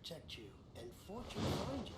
protect you and fortune find you.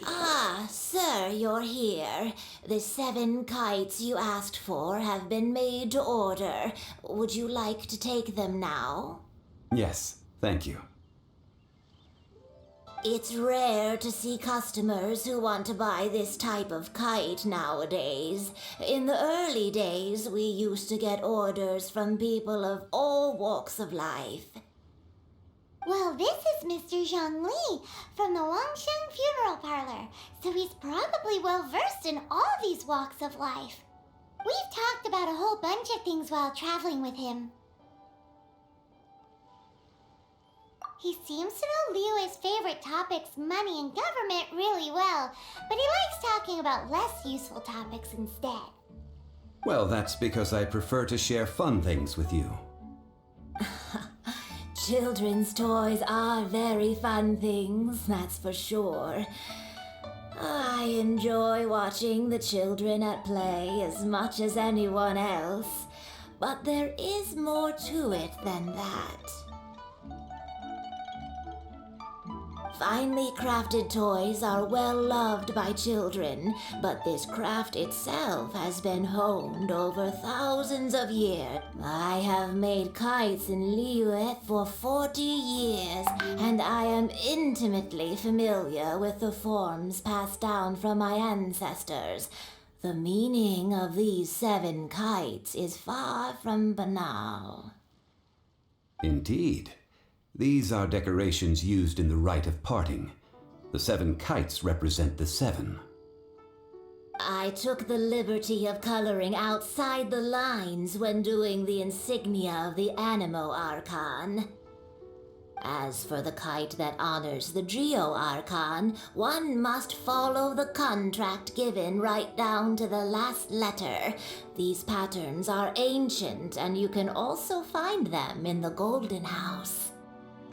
Ah, sir, you're here. The 7 kites you asked for have been made to order. Would you like to take them now? Yes, thank you. It's rare to see customers who want to buy this type of kite nowadays. In the early days, we used to get orders from people of all walks of life. Well, this is Mr. Zhongli from the Wangsheng funeral parlor, so he's probably well-versed in all these walks of life. We've talked about a whole bunch of things while traveling with him. He seems to know Liyue's favorite topics, money and government, really well, but he likes talking about less useful topics instead. Well, that's because I prefer to share fun things with you. Children's toys are very fun things, that's for sure. I enjoy watching the children at play as much as anyone else, but there is more to it than that. Finely crafted toys are well loved by children, but this craft itself has been honed over thousands of years. I have made kites in Liyue for 40 years, and I am intimately familiar with the forms passed down from my ancestors. The meaning of these 7 kites is far from banal. Indeed. These are decorations used in the rite of parting. The 7 kites represent the 7. I took the liberty of coloring outside the lines when doing the insignia of the Animo Archon. As for the kite that honors the Geo Archon, one must follow the contract given right down to the last letter. These patterns are ancient, and you can also find them in the Golden House.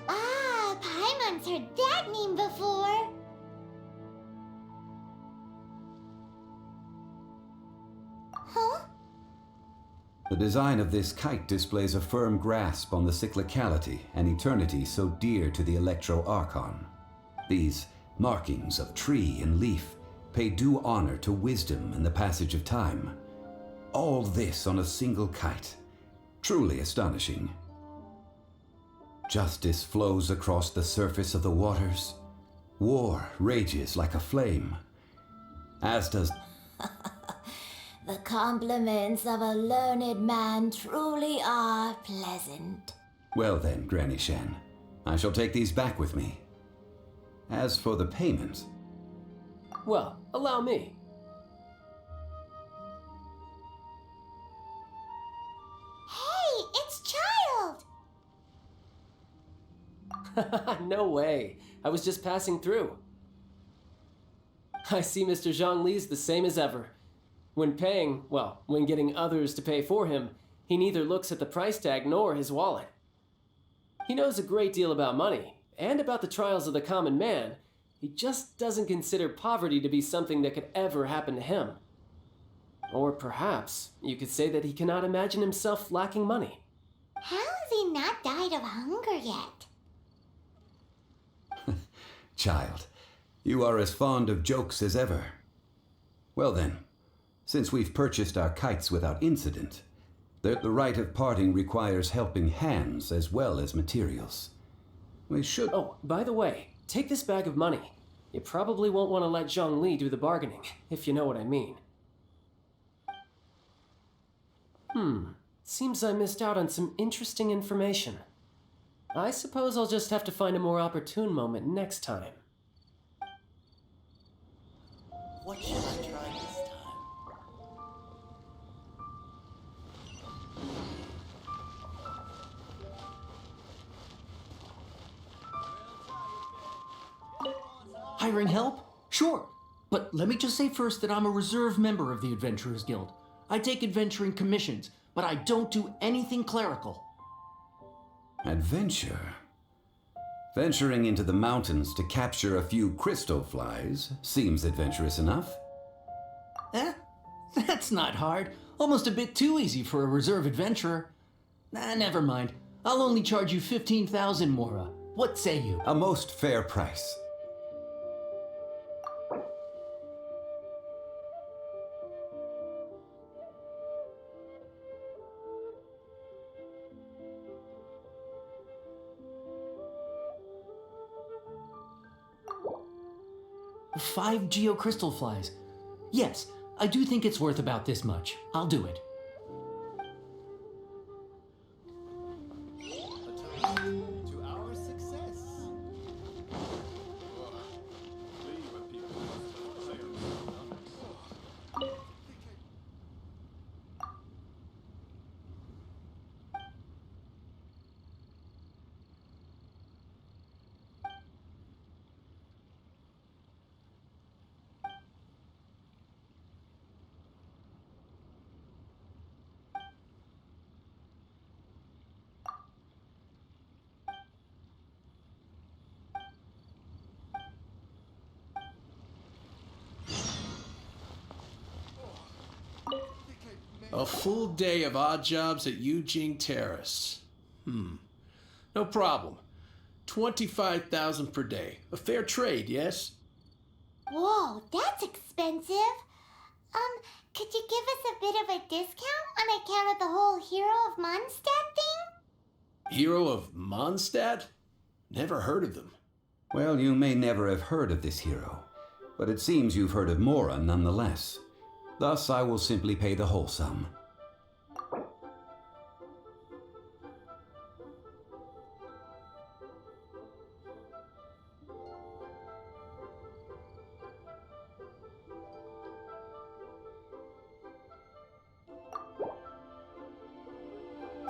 Ah, Paimon's heard that name before. Huh? The design of this kite displays a firm grasp on the cyclicality and eternity so dear to the Electro Archon. These markings of tree and leaf pay due honor to wisdom and the passage of time. All this on a single kite. Truly astonishing. Justice flows across the surface of the waters. War rages like a flame. As does... The compliments of a learned man truly are pleasant. Well then, Granny Shan, I shall take these back with me. As for the payment... Well, allow me. Hey, it's Child! No way. I was just passing through. I see Mr. Zhongli's the same as ever. When paying, well, when getting others to pay for him, he neither looks at the price tag nor his wallet. He knows a great deal about money, and about the trials of the common man. He just doesn't consider poverty to be something that could ever happen to him. Or perhaps you could say that he cannot imagine himself lacking money. How has he not died of hunger yet? Child, you are as fond of jokes as ever. Well then, since we've purchased our kites without incident, the rite of parting requires helping hands as well as materials. We should... Oh, by the way, take this bag of money. You probably won't want to let Zhongli do the bargaining, if you know what I mean. Seems I missed out on some interesting information. I suppose I'll just have to find a more opportune moment next time. What should I try this time? Hiring help? Sure. But let me just say first that I'm a reserve member of the Adventurers Guild. I take adventuring commissions, but I don't do anything clerical. Adventure? Venturing into the mountains to capture a few crystal flies seems adventurous enough. That's not hard. Almost a bit too easy for a reserve adventurer. Never mind. I'll only charge you 15,000 Mora. What say you? A most fair price. Five geocrystal flies. Yes, I do think it's worth about this much. I'll do it. To our success. A full day of odd jobs at Yujing Terrace. No problem. 25,000 per day. A fair trade, yes? Whoa, that's expensive. Could you give us a bit of a discount on account of the whole Hero of Mondstadt thing? Hero of Mondstadt? Never heard of them. Well, you may never have heard of this hero, but it seems you've heard of Mora nonetheless. Thus, I will simply pay the whole sum.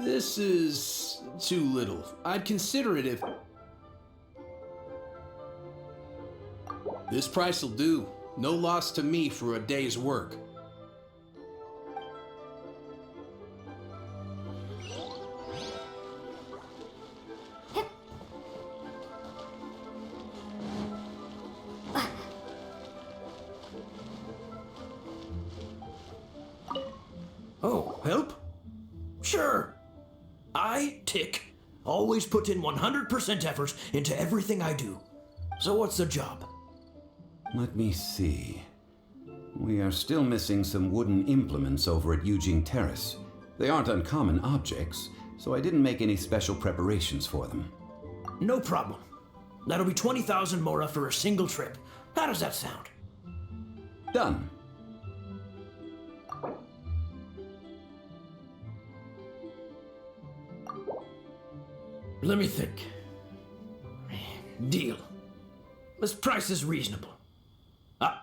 This is too little. I'd consider it if... This price will do. No loss to me for a day's work. Oh, help? Sure. I, Tick, always put in 100% effort into everything I do. So what's the job? Let me see. We are still missing some wooden implements over at Yujing Terrace. They aren't uncommon objects, so I didn't make any special preparations for them. No problem. That'll be 20,000 Mora for a single trip. How does that sound? Done. Let me think. Deal. This price is reasonable. Ah.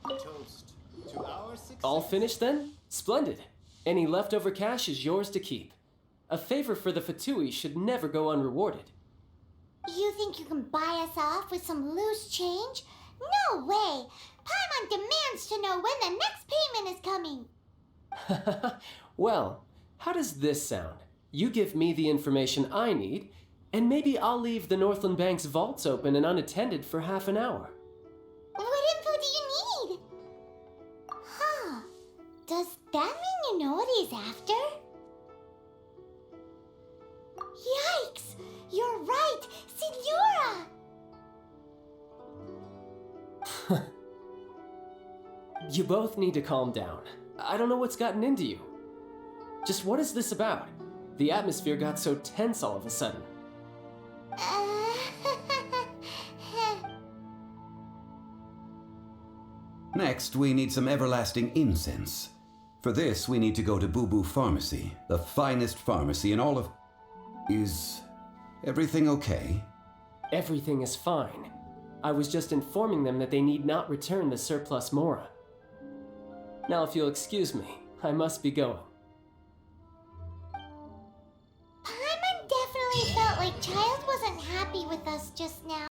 Toast to our success. All finished then? Splendid. Any leftover cash is yours to keep. A favor for the Fatui should never go unrewarded. You think you can buy us off with some loose change? No way! Paimon demands to know when the next payment is coming. Well, how does this sound? You give me the information I need, and maybe I'll leave the Northland Bank's vaults open and unattended for half an hour. What info do you need? Huh. Does that mean you know what he's after? Yikes! You're right! Signora! You both need to calm down. I don't know what's gotten into you. Just what is this about? The atmosphere got so tense all of a sudden. Next, we need some everlasting incense. For this, we need to go to Boo Boo Pharmacy, the finest pharmacy in all of... Is everything okay? Everything is fine. I was just informing them that they need not return the surplus Mora. Now, if you'll excuse me, I must be going.